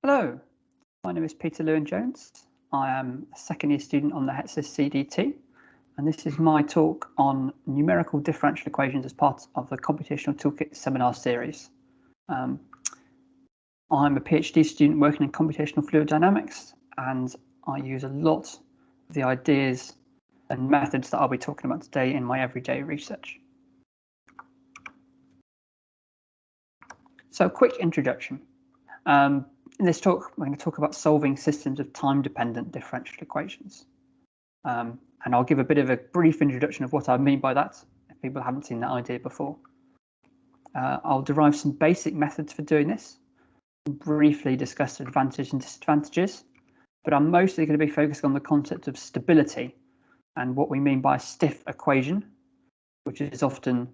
Hello, my name is Peter Lewin-Jones. I am a second year student on the HetSys CDT, and this is my talk on numerical differential equations as part of the Computational Toolkit seminar series. I'm a PhD student working in computational fluid dynamics, and I use a lot of the ideas and methods that I'll be talking about today in my everyday research. So, quick introduction. In this talk, we're going to talk about solving systems of time-dependent differential equations. And I'll give a bit of a brief introduction of what I mean by that, if people haven't seen that idea before. I'll derive some basic methods for doing this, briefly discuss advantages and disadvantages, but I'm mostly going to be focused on the concept of stability and what we mean by a stiff equation, which is often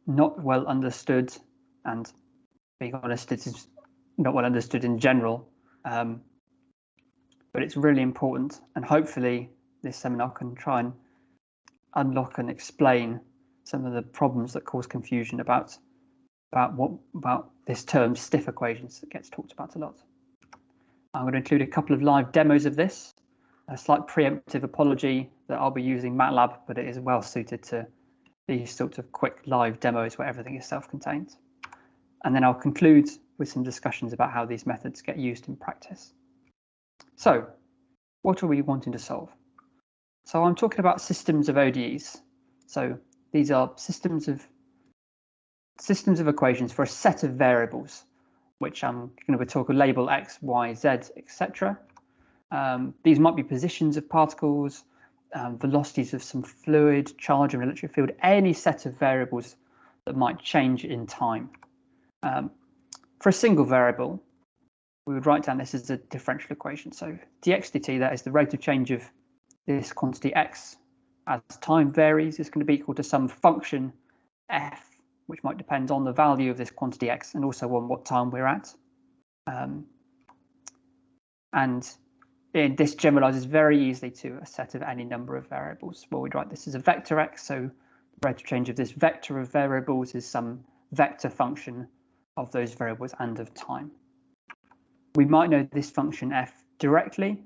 not well understood, and being honest, it is not well understood in general, but it's really important, and hopefully this seminar can try and unlock and explain some of the problems that cause confusion about this term stiff equations that gets talked about a lot. I'm going to include a couple of live demos of this, a slight preemptive apology that I'll be using Matlab, but it is well suited to these sorts of quick live demos where everything is self-contained. And then I'll conclude with some discussions about how these methods get used in practice. So, what are we wanting to solve? So I'm talking about systems of ODEs. So these are systems of equations for a set of variables, which I'm going to talk a label X, Y, Z, etc. These might be positions of particles, velocities of some fluid, charge of an electric field, any set of variables that might change in time. For a single variable, we would write down this as a differential equation. So dx dt, that is the rate of change of this quantity x as time varies, is going to be equal to some function f, which might depend on the value of this quantity x and also on what time we're at. And this generalizes very easily to a set of any number of variables. Well, we'd write this as a vector x, so the rate of change of this vector of variables is some vector function of those variables and of time. We might know this function f directly.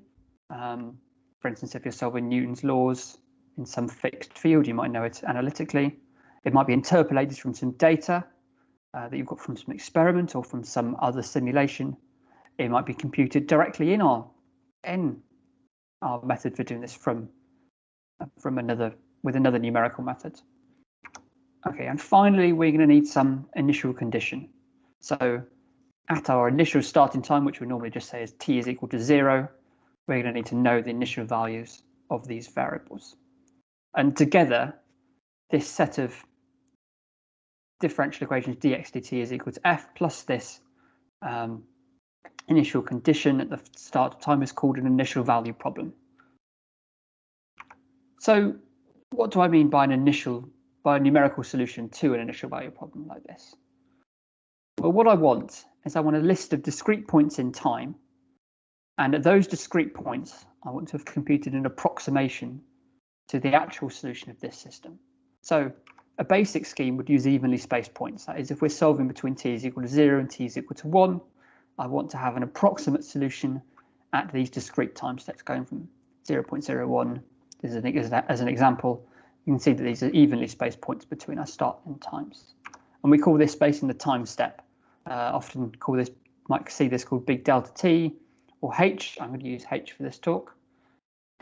For instance, if you're solving Newton's laws in some fixed field, you might know it analytically. It might be interpolated from some data that you've got from some experiment or from some other simulation. It might be computed directly in our method for doing this with another numerical method. Okay, and finally, we're going to need some initial condition. So at our initial starting time, which we normally just say is t is equal to 0, we're going to need to know the initial values of these variables. And together, this set of differential equations dx dt is equal to f plus this initial condition at the start of time is called an initial value problem. So what do I mean by a numerical solution to an initial value problem like this? Well, what I want a list of discrete points in time, and at those discrete points, I want to have computed an approximation to the actual solution of this system. So a basic scheme would use evenly spaced points. That is, if we're solving between t is equal to 0 and t is equal to 1, I want to have an approximate solution at these discrete time steps going from 0.01 as an example. You can see that these are evenly spaced points between our start and times. And we call this spacing the time step. Might see this called big delta t or h. I'm going to use h for this talk.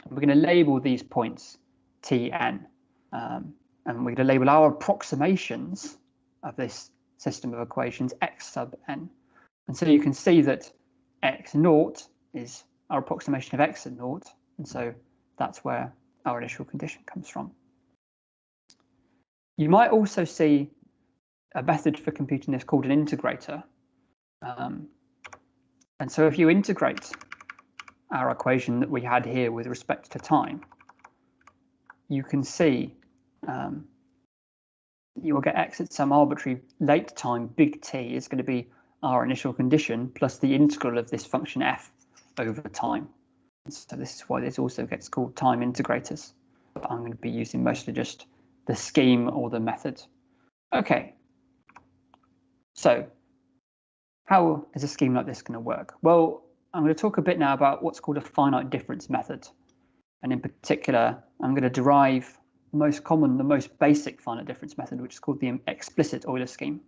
And we're going to label these points tn. And we're going to label our approximations of this system of equations x sub n. And so you can see that x naught is our approximation of x at naught. And so that's where our initial condition comes from. You might also see a method for computing this called an integrator. And so if you integrate our equation that we had here with respect to time, you can see you will get x at some arbitrary late time, big T, is going to be our initial condition plus the integral of this function f over time. So this is why this also gets called time integrators. But I'm going to be using mostly just the scheme or the method. Okay. So How is a scheme like this going to work? Well, I'm going to talk a bit now about what's called a finite difference method. And in particular, I'm going to derive the most common, the most basic finite difference method, which is called the explicit Euler scheme.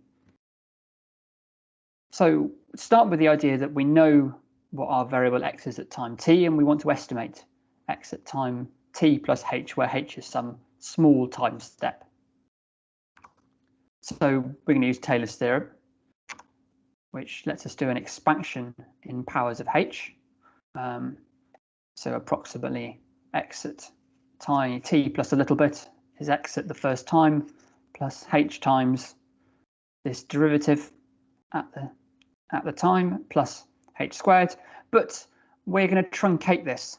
So start with the idea that we know what our variable x is at time t, and we want to estimate x at time t plus h, where h is some small time step. So we're going to use Taylor's theorem, which lets us do an expansion in powers of h. So approximately x at time t plus a little bit is x at the first time plus h times this derivative at the time plus h squared. But we're going to truncate this,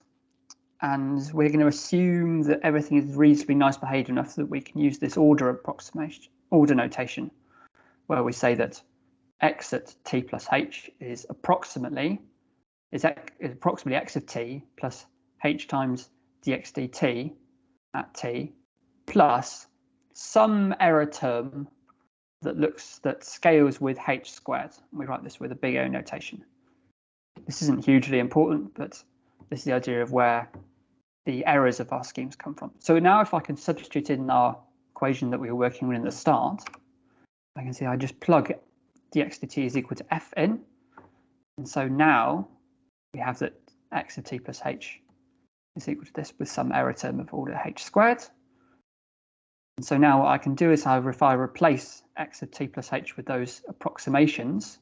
and we're going to assume that everything is reasonably nice behaved enough that we can use this order notation, where we say that x at t plus h is approximately x of t plus h times dx dt at t plus some error term that scales with h squared. We write this with a big O notation. This isn't hugely important, but this is the idea of where the errors of our schemes come from. So now if I can substitute in our equation that we were working with in the start, I can see I just plug dx dt is equal to f in. And so now we have that x of t plus h is equal to this with some error term of order h squared. And so now what I can do is if I replace x of t plus h with those approximations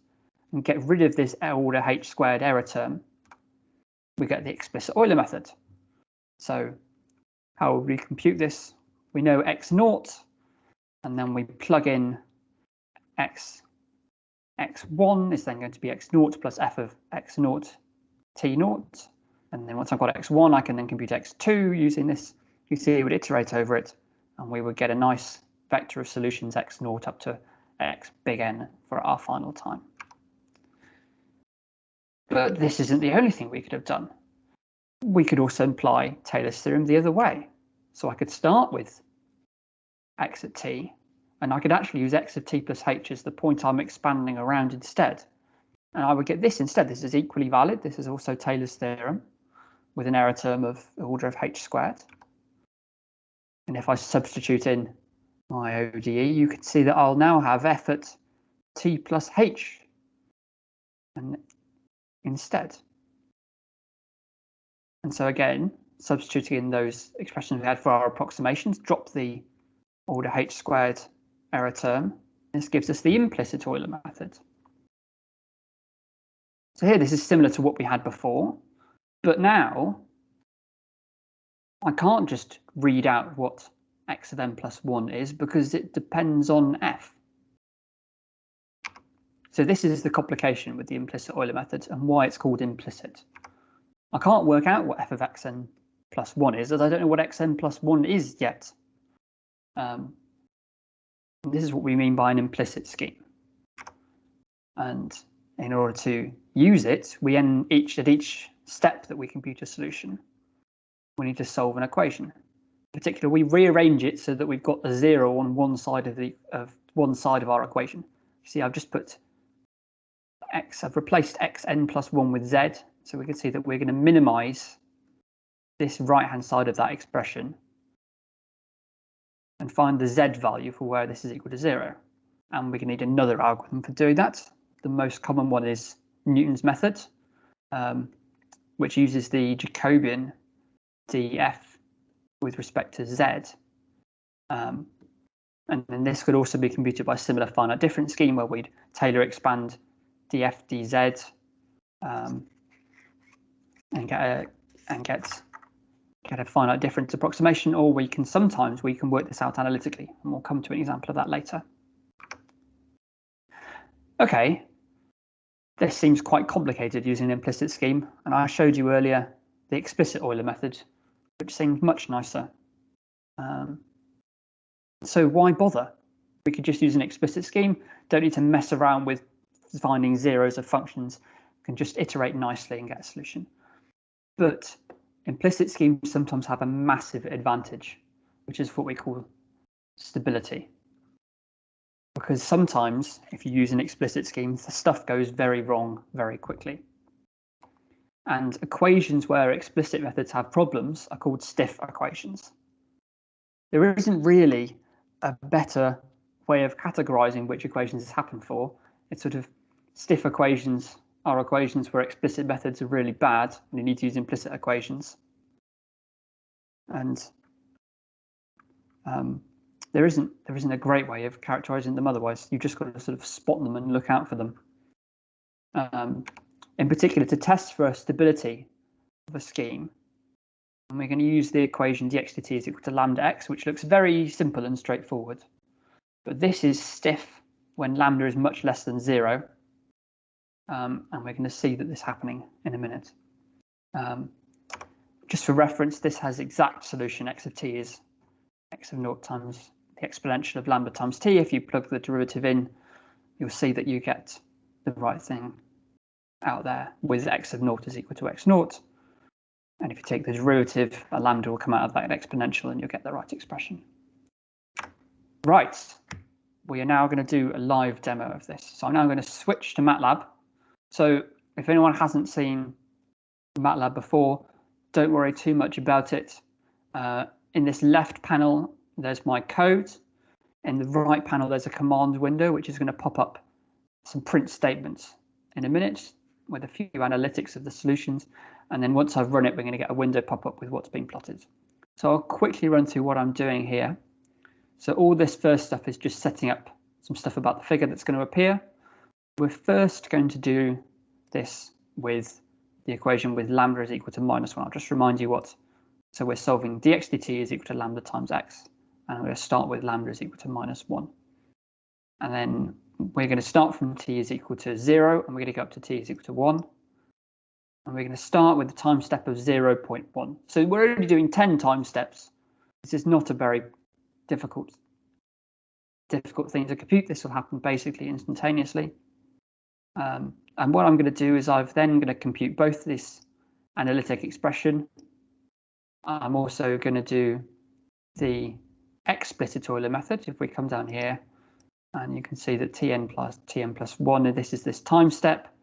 and get rid of this order h squared error term, we get the explicit Euler method. So how will we compute this? We know x naught, and then we plug in x1 is then going to be x naught plus f of x naught t naught. And then once I've got x1, I can then compute x2 using this. You see, it would iterate over it, and we would get a nice vector of solutions x naught up to x big N for our final time. But this isn't the only thing we could have done. We could also imply Taylor's theorem the other way. So I could start with x at t, and I could actually use x of t plus h as the point I'm expanding around instead. And I would get this instead. This is equally valid. This is also Taylor's theorem with an error term of the order of h squared. And if I substitute in my ODE, you can see that I'll now have f at t plus h instead. And so again, substituting in those expressions we had for our approximations, drop the order h squared error term. This gives us the implicit Euler method. So here, this is similar to what we had before, but now I can't just read out what x of n plus 1 is because it depends on f. So this is the complication with the implicit Euler method and why it's called implicit. I can't work out what f of xn plus 1 is, as I don't know what xn plus 1 is yet. This is what we mean by an implicit scheme. And in order to use it, we at each step that we compute a solution, we need to solve an equation. In particular, we rearrange it so that we've got a 0 on one side of our equation. You see, I've just put I've replaced xn plus 1 with z, so we can see that we're going to minimize this right-hand side of that expression and find the z value for where this is equal to 0. And we're going to need another algorithm for doing that. The most common one is Newton's method, which uses the Jacobian df with respect to z. And then this could also be computed by a similar finite difference scheme where we'd Taylor expand df dz and get a finite difference approximation, or we can work this out analytically, and we'll come to an example of that later. Okay, this seems quite complicated using an implicit scheme, and I showed you earlier the explicit Euler method, which seems much nicer. So why bother? We could just use an explicit scheme, don't need to mess around with finding zeros of functions, can just iterate nicely and get a solution. But implicit schemes sometimes have a massive advantage, which is what we call stability. because sometimes if you use an explicit scheme, the stuff goes very wrong very quickly. And equations where explicit methods have problems are called stiff equations. There isn't really a better way of categorizing which equations this happened for. It's sort of stiff equations are equations where explicit methods are really bad and you need to use implicit equations. And there isn't a great way of characterizing them otherwise. You've just got to sort of spot them and look out for them. In particular, to test for stability of a scheme, and we're going to use the equation dx dt is equal to lambda x, which looks very simple and straightforward. But this is stiff when lambda is much less than 0. And we're going to see that this happening in a minute. Just for reference, this has exact solution. X of t is x of 0 times the exponential of lambda times t. If you plug the derivative in, you'll see that you get the right thing out there with x of 0 is equal to x 0. And if you take the derivative, a lambda will come out of that exponential and you'll get the right expression. Right, we are now going to do a live demo of this. So I'm now going to switch to Matlab. So if anyone hasn't seen Matlab before, don't worry too much about it. In this left panel, there's my code. In the right panel, there's a command window, which is going to pop up some print statements in a minute with a few analytics of the solutions. And then once I've run it, we're going to get a window pop up with what's being plotted. So I'll quickly run through what I'm doing here. So all this first stuff is just setting up some stuff about the figure that's going to appear. We're first going to do this with the equation with lambda is equal to -1. I'll just remind you what. So we're solving dx dt is equal to lambda times x. And we're going to start with lambda is equal to -1. And then we're going to start from t is equal to 0, and we're going to go up to t is equal to 1. And we're going to start with the time step of 0.1. So we're only doing 10 time steps. This is not a very difficult thing to compute. This will happen basically instantaneously. And what I'm going to do is I'm then going to compute both this analytic expression. I'm also going to do the explicit Euler method. If we come down here, and you can see that tn plus 1, and this is this time step.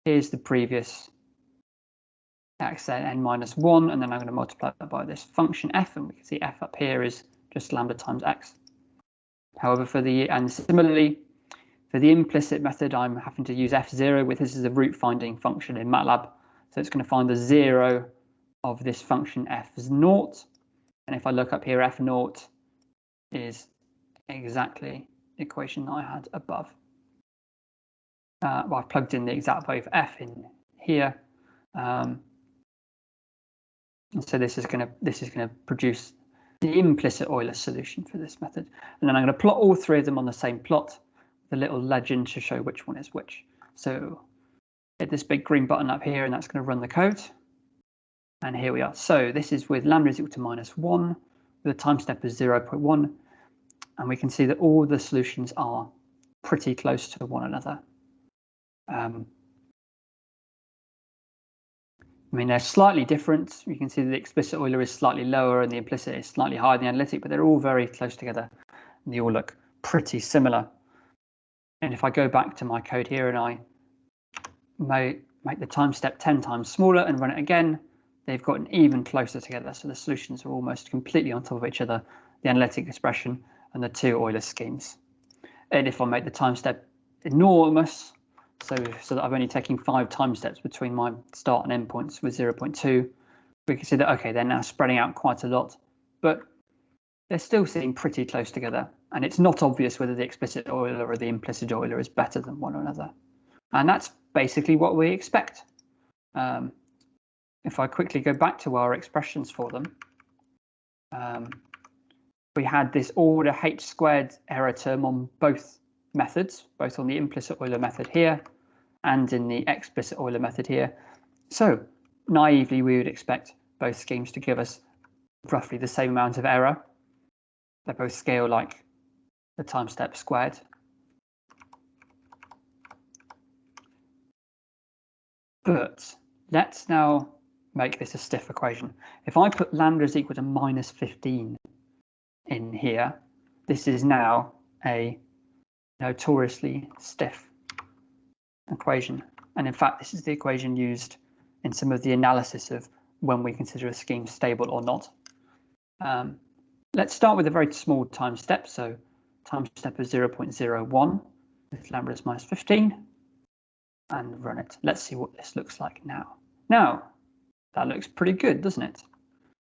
Here's the previous xn minus 1, and then I'm going to multiply that by this function f, and we can see f up here is just lambda times x. However, similarly, for the implicit method, I'm having to use f0 with this is a root finding function in Matlab. So it's going to find the 0 of this function f0. And if I look up here, f0 is exactly the equation that I had above. Well, I've plugged in the exact value of f in here. And so this is going to produce the implicit Euler solution for this method. And then I'm going to plot all three of them on the same plot, the little legend to show which one is which. So hit this big green button up here, and that's going to run the code. And here we are. So this is with lambda is equal to -1, with a time step of 0.1. And we can see that all the solutions are pretty close to one another. I mean, they're slightly different. You can see that the explicit Euler is slightly lower and the implicit is slightly higher than the analytic, but they're all very close together. And they all look pretty similar. And if I go back to my code here and I make the time step 10 times smaller and run it again, they've gotten even closer together. So the solutions are almost completely on top of each other, the analytic expression and the two Euler schemes. And if I make the time step enormous, so that I'm only taking 5 time steps between my start and end points with 0.2, we can see that, okay, they're now spreading out quite a lot, but they're still sitting pretty close together. And it's not obvious whether the explicit Euler or the implicit Euler is better than one another. And that's basically what we expect. If I quickly go back to our expressions for them, we had this order h² error term on both methods, both on the implicit Euler method here and in the explicit Euler method here. So naively, we would expect both schemes to give us roughly the same amount of error. They both scale like the time step squared. But let's now make this a stiff equation. If I put lambda is equal to -15 in here, this is now a notoriously stiff equation. And in fact, this is the equation used in some of the analysis of when we consider a scheme stable or not. Let's start with a very small time step. So time step of 0.01 with lambda is minus 15 and run it. Let's see what this looks like now. Now, that looks pretty good, doesn't it?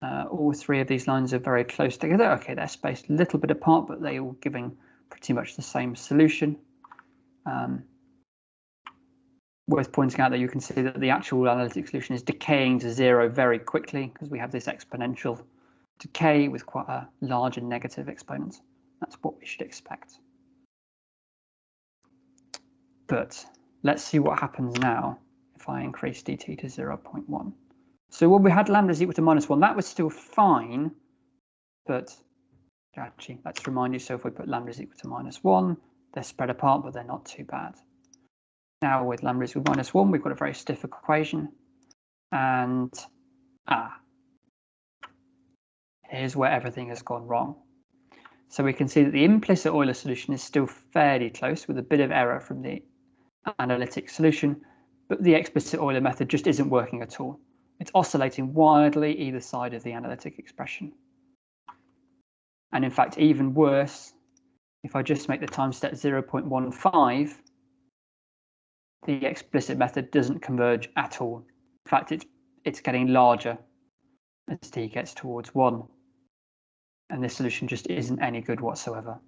All three of these lines are very close together. Okay, they're spaced a little bit apart, but they're all giving pretty much the same solution. Worth pointing out that you can see that the actual analytic solution is decaying to 0 very quickly because we have this exponential decay with quite a large and negative exponent. That's what we should expect. But let's see what happens now if I increase dt to 0.1. So when we had lambda is equal to minus 1, that was still fine. But actually, let's remind you, so if we put lambda is equal to minus 1, they're spread apart, but they're not too bad. Now with lambda is equal to minus 1, we've got a very stiff equation. And here's where everything has gone wrong. So we can see that the implicit Euler solution is still fairly close with a bit of error from the analytic solution, but the explicit Euler method just isn't working at all. It's oscillating wildly either side of the analytic expression. And in fact, even worse, if I just make the time step 0.15, the explicit method doesn't converge at all. In fact, it's getting larger as t gets towards 1. And this solution just isn't any good whatsoever.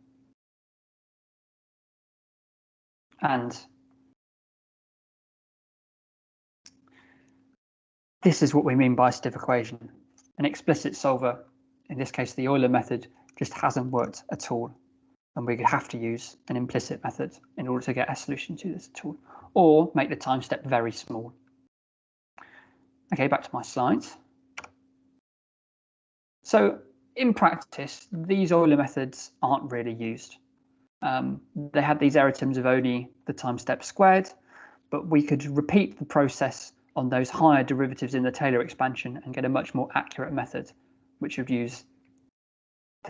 And this is what we mean by a stiff equation. An explicit solver, in this case the Euler method, just hasn't worked at all. And we have to use an implicit method in order to get a solution to this at all, or make the time step very small. Okay, back to my slides. So in practice, these Euler methods aren't really used. They have these error terms of only the time step squared, but we could repeat the process on those higher derivatives in the Taylor expansion and get a much more accurate method, which would use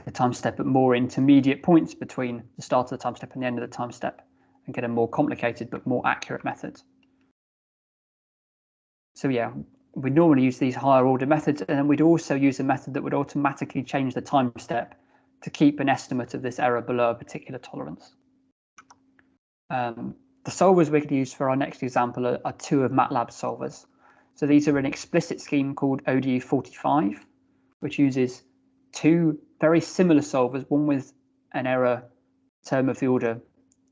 the time step at more intermediate points between the start of the time step and the end of the time step, and get a more complicated but more accurate method. So yeah, we normally use these higher order methods, and then we'd also use a method that would automatically change the time step to keep an estimate of this error below a particular tolerance. The solvers we're going to use for our next example are two of Matlab solvers. So these are an explicit scheme called ODE45, which uses two very similar solvers, one with an error term of the order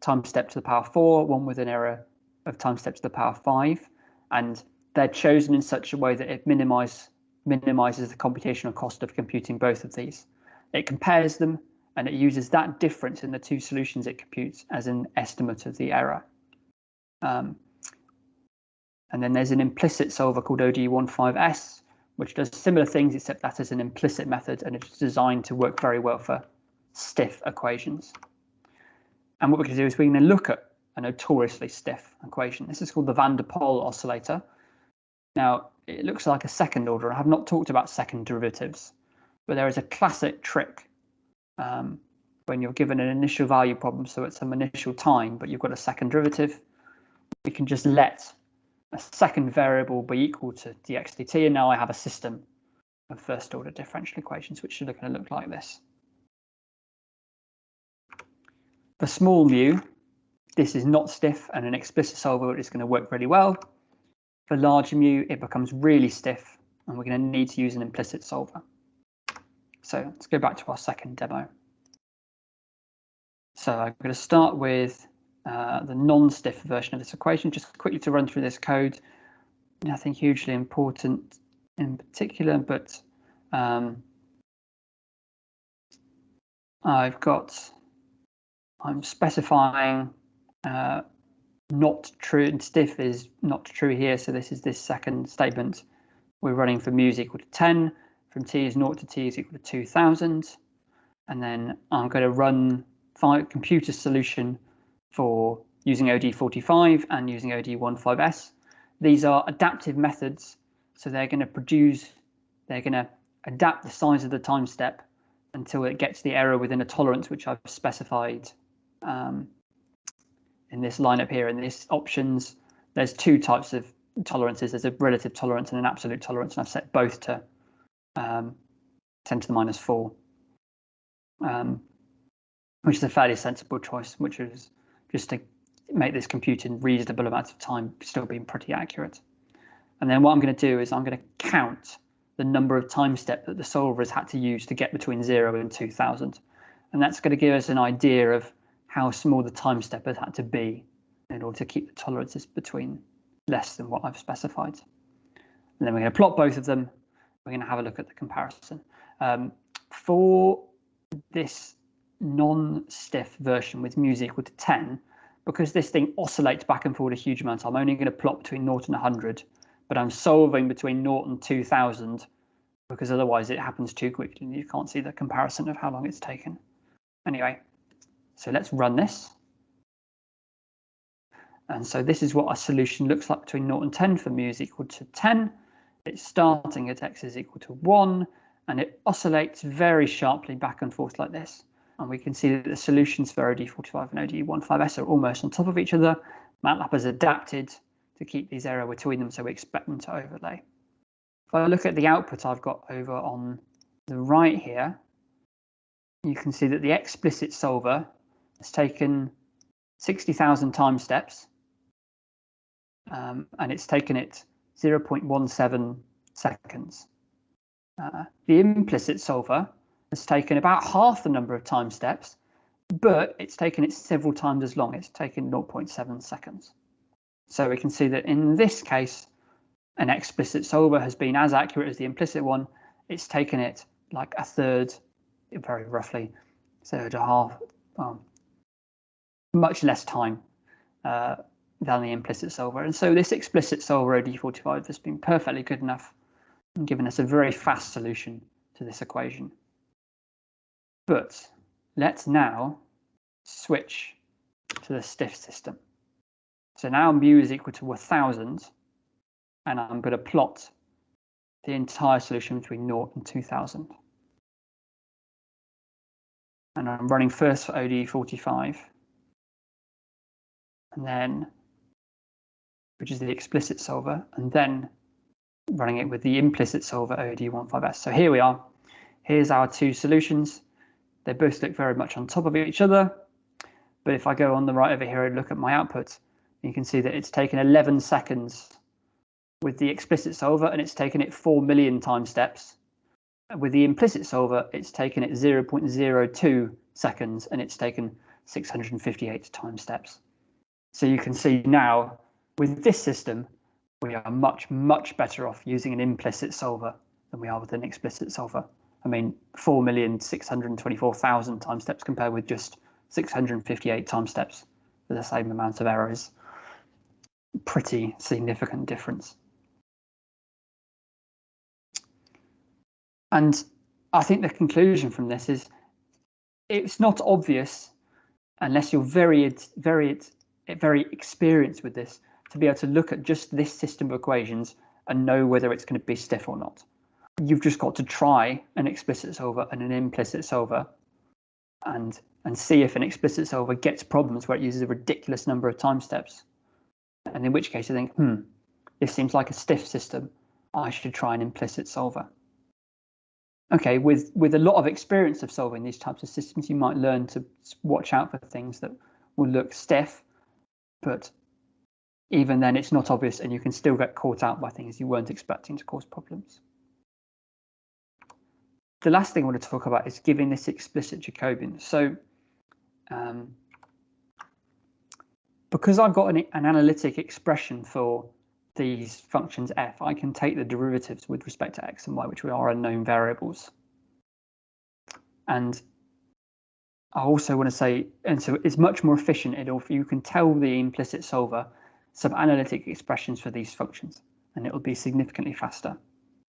time step to the power 4, one with an error of time step to the power 5, and they're chosen in such a way that it minimizes the computational cost of computing both of these. It compares them, and it uses that difference in the two solutions it computes as an estimate of the error. And then there's an implicit solver called ODE15S, which does similar things, except that is an implicit method, and it's designed to work very well for stiff equations. And what we're going to do is we're going to look at a notoriously stiff equation. This is called the van der Pol oscillator. Now, it looks like a second order. I have not talked about second derivatives, but there is a classic trick when you're given an initial value problem, so it's some initial time, but you've got a second derivative. We can just let a second variable be equal to dx dt, and now I have a system of first order differential equations, which are going to look like this. For small mu, this is not stiff, and an explicit solver is going to work really well. For large mu, it becomes really stiff, and we're going to need to use an implicit solver. So let's go back to our second demo. So I'm going to start with the non-stiff version of this equation, just quickly to run through this code. Nothing hugely important in particular, but I'm specifying not true, and stiff is not true here. So this is this second statement. We're running for mu is equal to 10, from t is 0 to t is equal to 2000. And then I'm going to run computer solution for using ODE45 and using ODE15S. These are adaptive methods, so they're going to adapt the size of the time step until it gets the error within a tolerance which I've specified in this line up here in these options, there's two types of tolerances. There's a relative tolerance and an absolute tolerance, and I've set both to 10 to the minus 4, which is a fairly sensible choice, which is just to make this compute in reasonable amounts of time, still being pretty accurate. And then what I'm going to do is I'm going to count the number of time steps that the solver has had to use to get between 0 and 2000. And that's going to give us an idea of how small the time step has had to be in order to keep the tolerances between less than what I've specified. And then we're going to plot both of them. We're going to have a look at the comparison. For this non-stiff version with mu equal to 10, because this thing oscillates back and forward a huge amount, I'm only going to plot between 0 and 100, but I'm solving between 0 and 2000 because otherwise it happens too quickly and you can't see the comparison of how long it's taken. Anyway, so let's run this. And so this is what our solution looks like between 0 and 10 for mu is equal to 10. It's starting at x is equal to 1, and it oscillates very sharply back and forth like this. And we can see that the solutions for ODE45 and ODE15S are almost on top of each other. Matlab has adapted to keep these error between them, so we expect them to overlay. If I look at the output I've got over on the right here, you can see that the explicit solver has taken 60,000 time steps, and it's taken it 0.17 seconds. The implicit solver has taken about half the number of time steps, but it's taken it several times as long. It's taken 0.7 seconds. So we can see that in this case, an explicit solver has been as accurate as the implicit one. It's taken it like a third, very roughly, third or half, much less time than the implicit solver. And so this explicit solver ODE45 has been perfectly good enough and given us a very fast solution to this equation. But let's now switch to the stiff system. So now mu is equal to 1000, and I'm going to plot the entire solution between 0 and 2000. And I'm running first for ODE45, and then, which is the explicit solver, and then running it with the implicit solver ODE15S. So here we are. Here's our two solutions. They both look very much on top of each other. But if I go on the right over here and look at my output, you can see that it's taken 11 seconds with the explicit solver, and it's taken it 4 million time steps. With the implicit solver, it's taken it 0.02 seconds, and it's taken 658 time steps. So you can see now, with this system, we are much, much better off using an implicit solver than we are with an explicit solver. I mean, 4,624,000 time steps compared with just 658 time steps for the same amount of errors. Pretty significant difference. And I think the conclusion from this is it's not obvious unless you're very experienced with this to be able to look at just this system of equations and know whether it's going to be stiff or not. You've just got to try an explicit solver and an implicit solver and see if an explicit solver gets problems where it uses a ridiculous number of time steps. And in which case you think, this seems like a stiff system. I should try an implicit solver. Okay, with a lot of experience of solving these types of systems, you might learn to watch out for things that will look stiff, but even then it's not obvious and you can still get caught out by things you weren't expecting to cause problems. The last thing I want to talk about is giving this explicit Jacobian. So because I've got an analytic expression for these functions f, I can take the derivatives with respect to x and y, which are unknown variables. And I also want to say, and so it's much more efficient if you can tell the implicit solver some analytic expressions for these functions, and it will be significantly faster.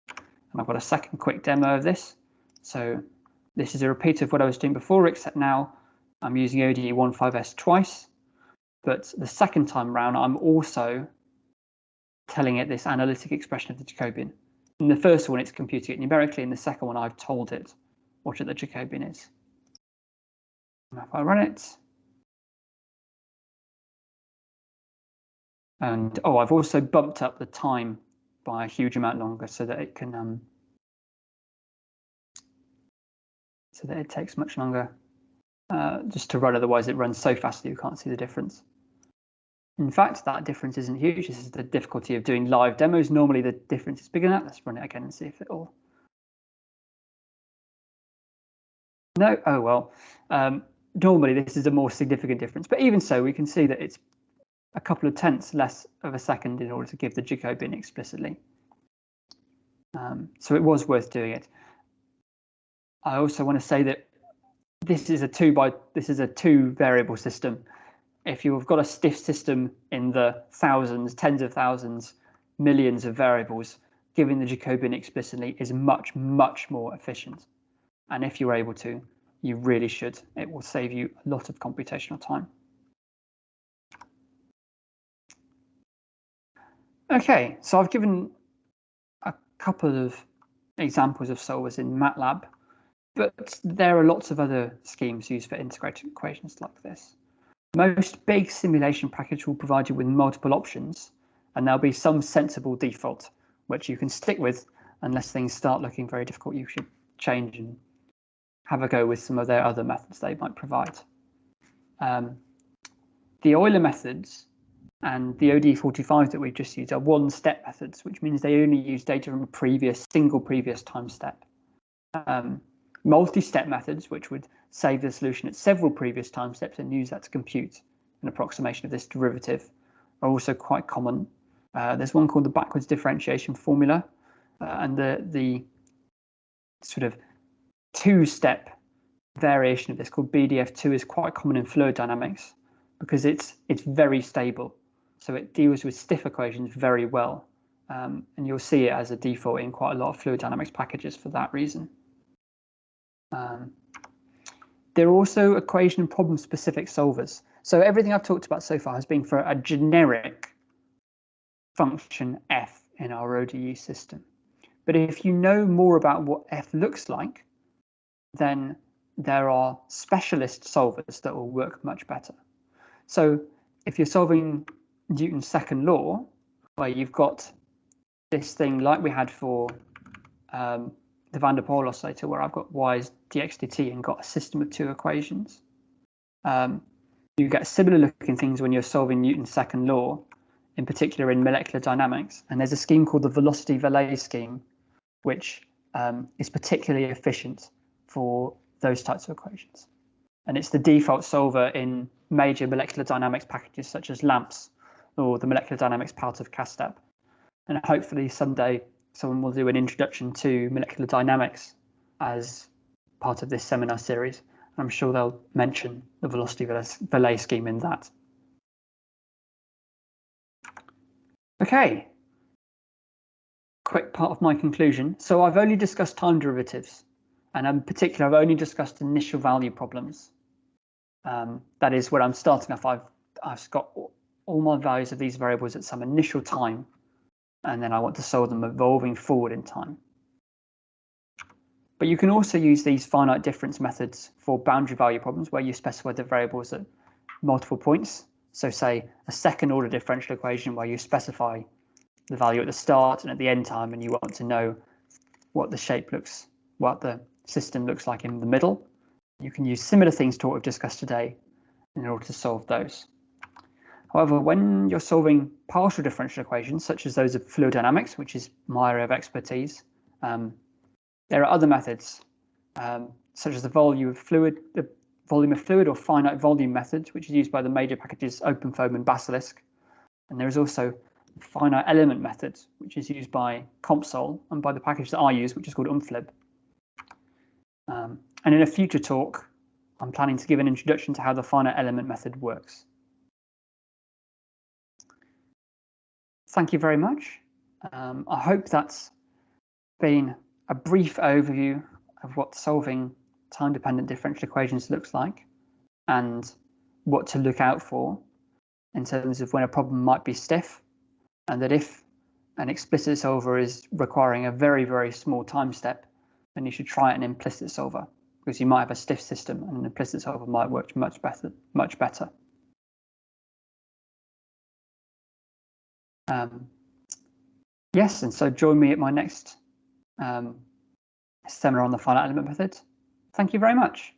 And I've got a second quick demo of this. So this is a repeat of what I was doing before, except now I'm using ODE15S twice. But the second time round, I'm also telling it this analytic expression of the Jacobian. In the first one, it's computing it numerically. In the second one, I've told it what the Jacobian is. And if I run it, And oh, I've also bumped up the time by a huge amount longer so that it can so that it takes much longer just to run. Otherwise, it runs so fast that you can't see the difference. In fact, that difference isn't huge. This is the difficulty of doing live demos. Normally, the difference is bigger than that. Let's run it again and see if it'll. No, oh well. Normally, this is a more significant difference, but even so, we can see that it's a couple of tenths less of a second in order to give the Jacobian explicitly. So it was worth doing it. I also want to say that this is a two variable system. If you've got a stiff system in the thousands, tens of thousands, millions of variables, giving the Jacobian explicitly is much, much more efficient. And if you're able to, you really should. It will save you a lot of computational time. Okay, so I've given a couple of examples of solvers in Matlab, but there are lots of other schemes used for integrated equations like this. Most big simulation packages will provide you with multiple options, and there'll be some sensible default, which you can stick with unless things start looking very difficult. You should change and have a go with some of their other methods they might provide. The Euler methods and the OD45 that we've just used are one-step methods, which means they only use data from a single previous time step. Multi-step methods, which would save the solution at several previous time steps and use that to compute an approximation of this derivative, are also quite common. There's one called the backwards differentiation formula, and the sort of two-step variation of this called BDF2 is quite common in fluid dynamics because it's very stable. So it deals with stiff equations very well. And you'll see it as a default in quite a lot of fluid dynamics packages for that reason. There are also equation and problem specific solvers. So everything I've talked about so far has been for a generic function f in our ODE system. But if you know more about what f looks like, then there are specialist solvers that will work much better. So if you're solving Newton's second law, where you've got this thing like we had for the van der Pol oscillator, where I've got y's dx dt and got a system of two equations, you get similar looking things when you're solving Newton's second law, in particular in molecular dynamics. And there's a scheme called the velocity Vallée scheme, which is particularly efficient for those types of equations. And it's the default solver in major molecular dynamics packages such as LAMMPS or the molecular dynamics part of CASTAB. And hopefully someday someone will do an introduction to molecular dynamics as part of this seminar series. I'm sure they'll mention the velocity Vallée scheme in that. Okay, quick part of my conclusion. So I've only discussed time derivatives, and in particular, I've only discussed initial value problems. That is, when I'm starting off, I've got all my values of these variables at some initial time, and then I want to solve them evolving forward in time. But you can also use these finite difference methods for boundary value problems where you specify the variables at multiple points. So say a second order differential equation where you specify the value at the start and at the end time, and you want to know what the shape looks, what the system looks like in the middle. You can use similar things to what we've discussed today in order to solve those. However, when you're solving partial differential equations, such as those of fluid dynamics, which is my area of expertise, there are other methods, such as the volume of fluid or finite volume methods, which is used by the major packages OpenFOAM and Basilisk. And there is also the finite element method, which is used by CompSol and by the package that I use, which is called umflib. And in a future talk, I'm planning to give an introduction to how the finite element method works. Thank you very much. I hope that's been a brief overview of what solving time-dependent differential equations looks like and what to look out for in terms of when a problem might be stiff, and that if an explicit solver is requiring a very, very small time step, then you should try an implicit solver, because you might have a stiff system and an implicit solver might work much better. Yes, and so join me at my next seminar on the finite element method. Thank you very much.